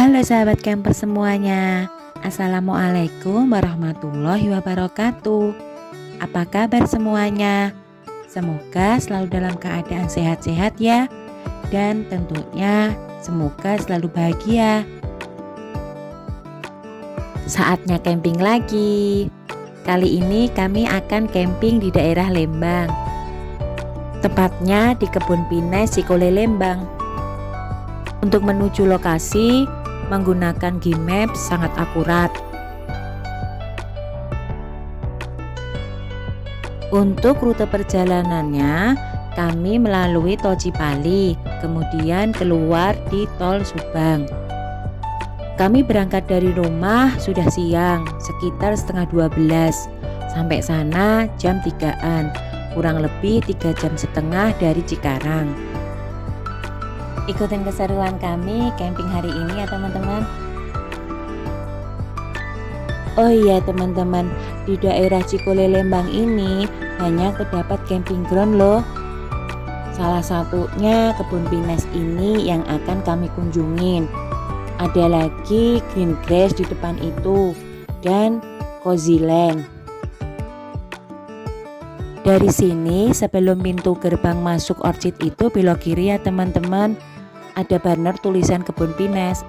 Halo sahabat camper semuanya, Assalamualaikum warahmatullahi wabarakatuh. Apa kabar semuanya? Semoga selalu dalam keadaan sehat-sehat ya. Dan tentunya semoga selalu bahagia. Saatnya camping lagi. Kali ini kami akan camping di daerah Lembang, tepatnya di Kebun Pinus Cikole Lembang. Untuk menuju lokasi menggunakan Gmap sangat akurat. Untuk rute perjalanannya kami melalui Tol Cipali, kemudian keluar di Tol Subang. Kami berangkat dari rumah sudah siang, sekitar setengah 12. Sampai sana jam 3-an, kurang lebih 3 jam setengah dari Cikarang. Ikutin keseruan kami camping hari ini ya teman-teman. Oh iya teman-teman, di daerah Cikole Lembang ini banyak terdapat camping ground loh. Salah satunya Kebun Pinus ini yang akan kami kunjungin. Ada lagi Green Grass di depan itu dan Cozy Land. Dari sini sebelum pintu gerbang masuk orchid itu belok kiri ya teman-teman. Ada banner tulisan Kebun Pinus.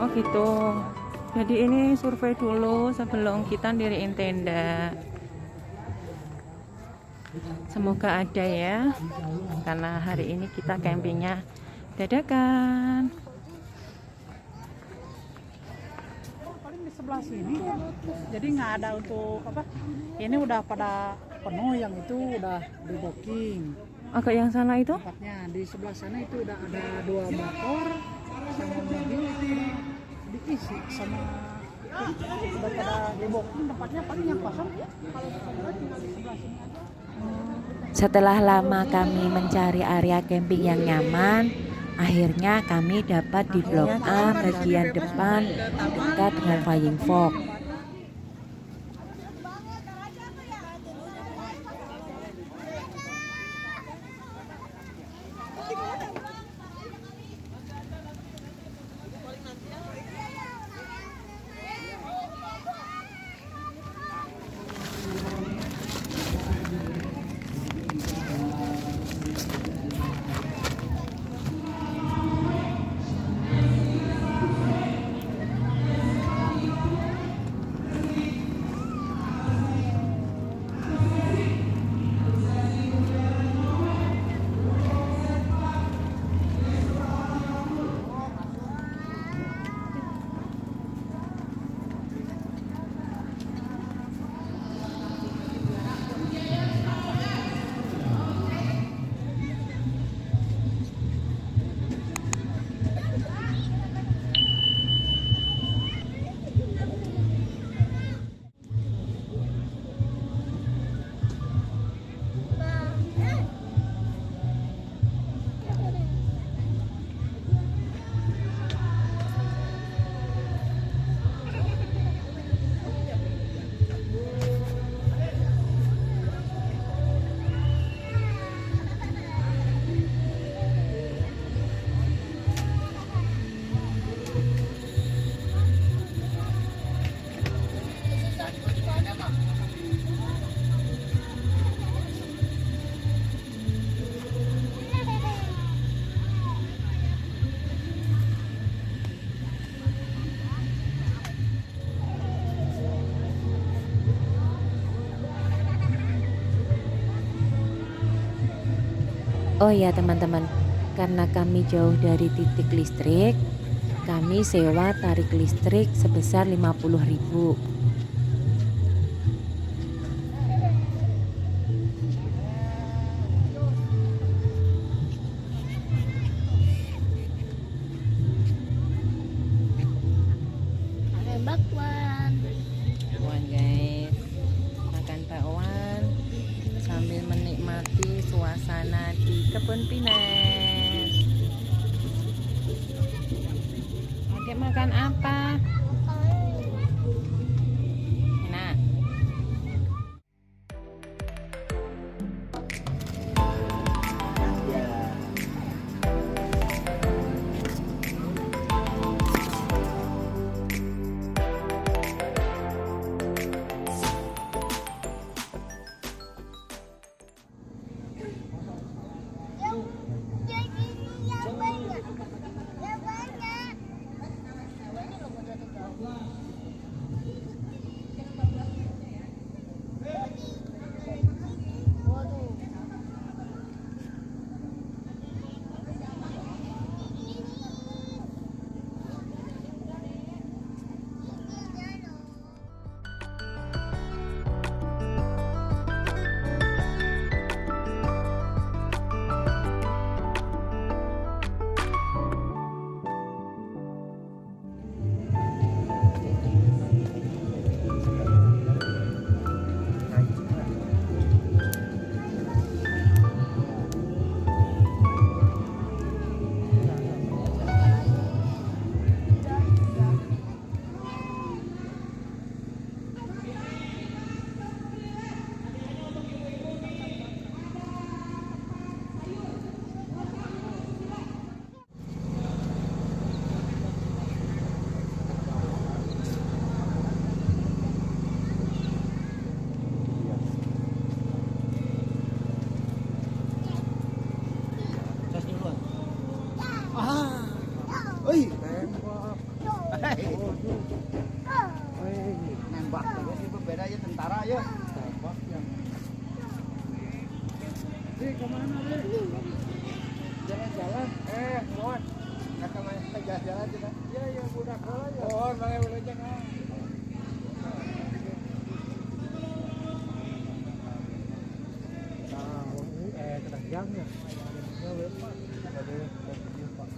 Oh gitu. Jadi ini survei dulu sebelum kita diriin tenda. Semoga ada ya, karena hari ini kita campingnya dadakan. Paling di sebelah sini, jadi nggak ada untuk apa. Ini udah pada penuh, yang itu udah di booking. Agak yang sana itu? Tempatnya di sebelah sana itu udah ada 2 motor sama mobil itu diisi sama itu udah pada di booking. Tempatnya paling yang kosong ya. Kalau tinggal di sebelah sini aja. Setelah lama kami mencari area camping yang nyaman, akhirnya kami dapat di Blok A bagian depan dekat dengan Flying Fox. Oh ya teman-teman, karena kami jauh dari titik listrik, kami sewa tarik listrik sebesar 50.000. Ada bakwan. Bakwan guys, makan bakwan sambil menikmati suasana di kebun pinus. Oke, makan apa? Enak. Nembak terus itu beda ya tentara ya. Tembak yang. Kemana jalan-jalan Mohon. Nah, kemana jalan-jalan kita? ya ya budak bola ya Mohon, boleh jangan. nah ini keranjangnya ya lepas ada Pak.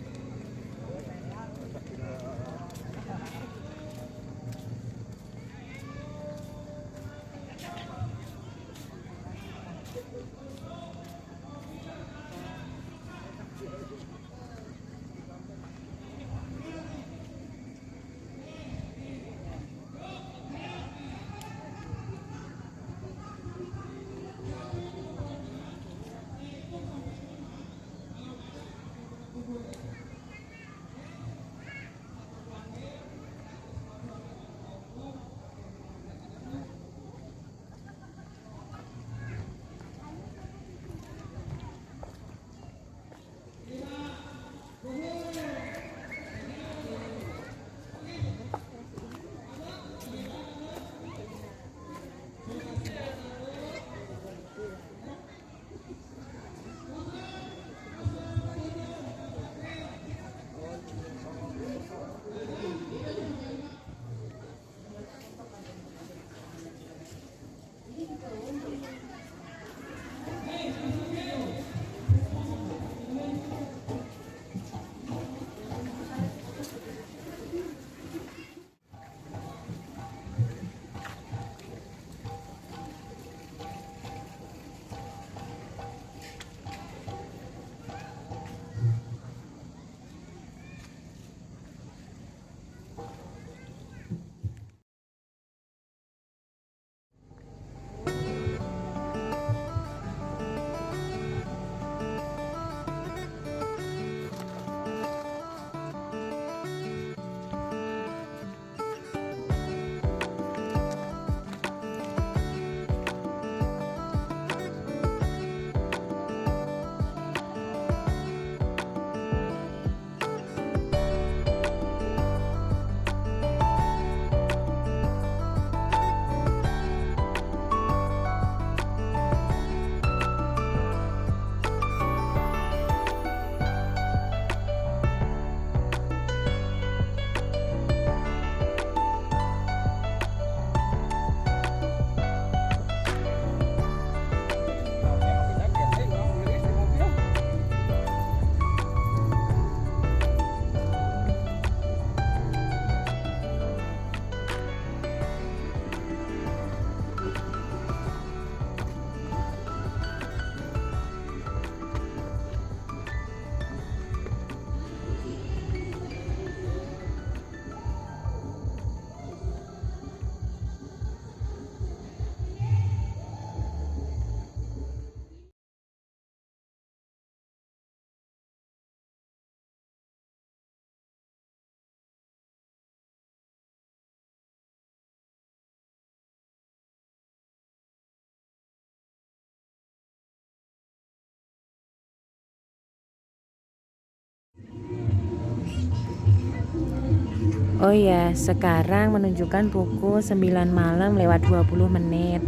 Oh ya, sekarang menunjukkan pukul 9 malam lewat 20 menit.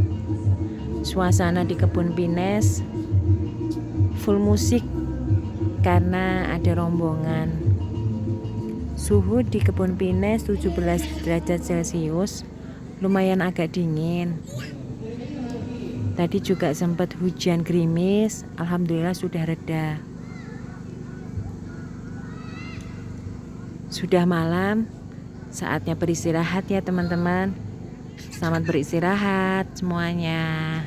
Suasana di kebun pinus full musik karena ada rombongan. Suhu di kebun pinus 17 derajat Celcius, lumayan agak dingin. Tadi juga sempat hujan gerimis, alhamdulillah sudah reda. Sudah malam, saatnya beristirahat ya teman-teman. Selamat beristirahat semuanya.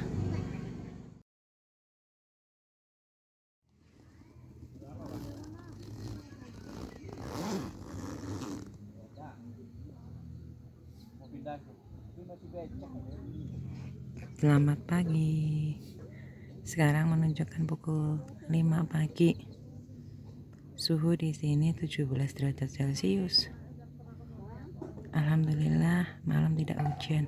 Selamat pagi. Sekarang menunjukkan pukul 5 pagi. Suhu di sini 17 derajat Celcius. Alhamdulillah malam tidak hujan.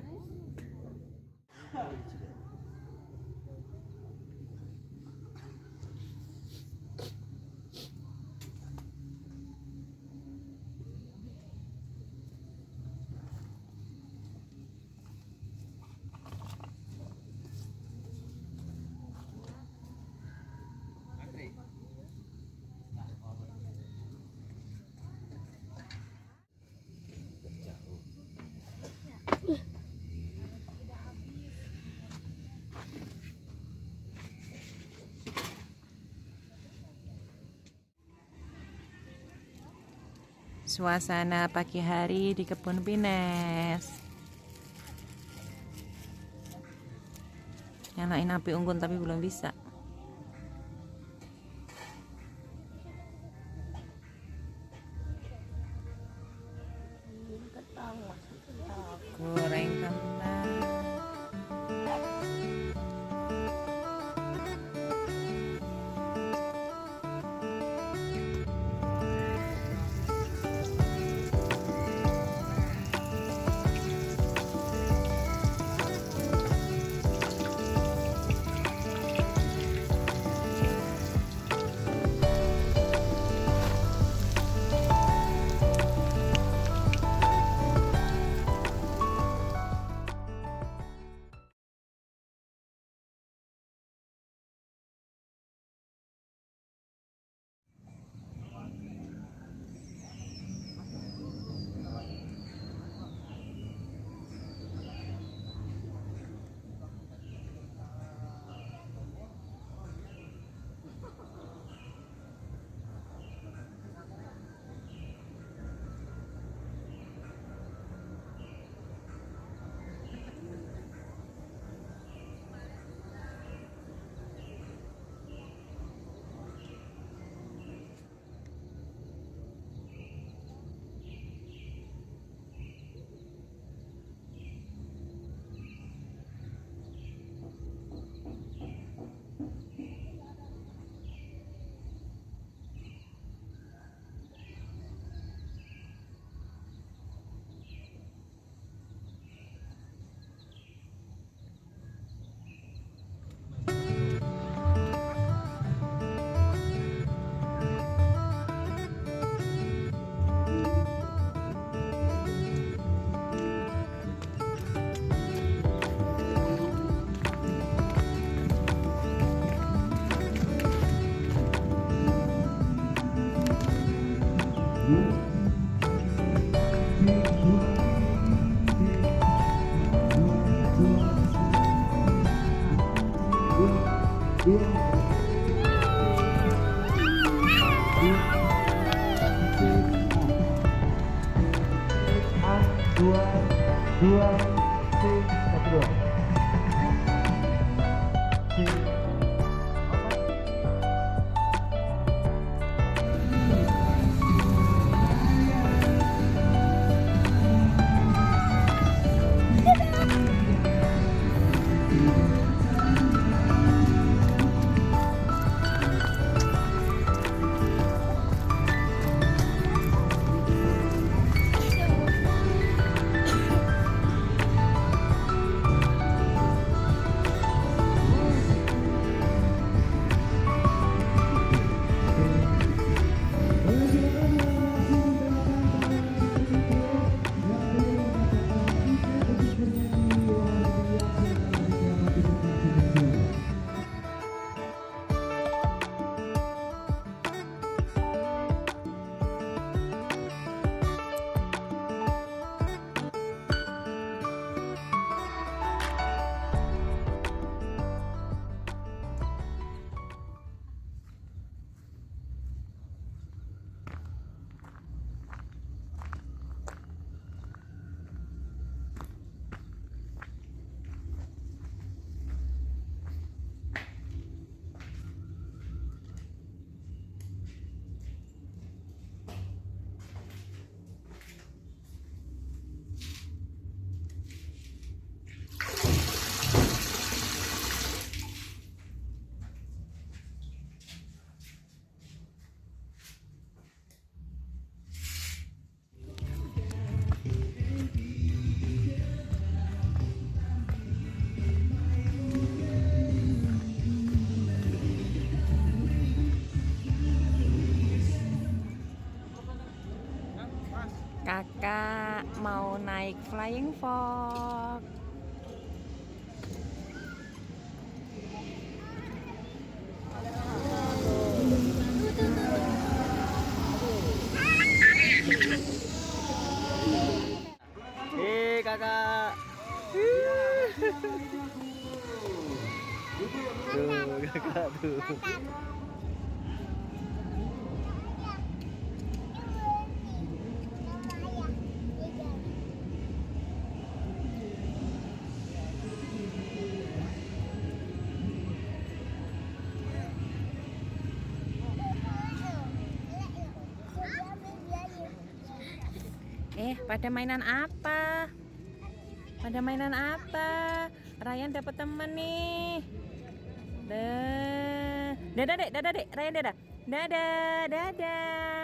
Suasana pagi hari di kebun pinus. Nyalain api unggun tapi belum bisa. Goreng kentang. Flying Fox. Kakak. Tuh, kakak tuh. Pada mainan apa? Pada mainan apa? Ryan dapat teman nih. Dadah dek, dadah dek, Ryan dadah. Dadah, dadah.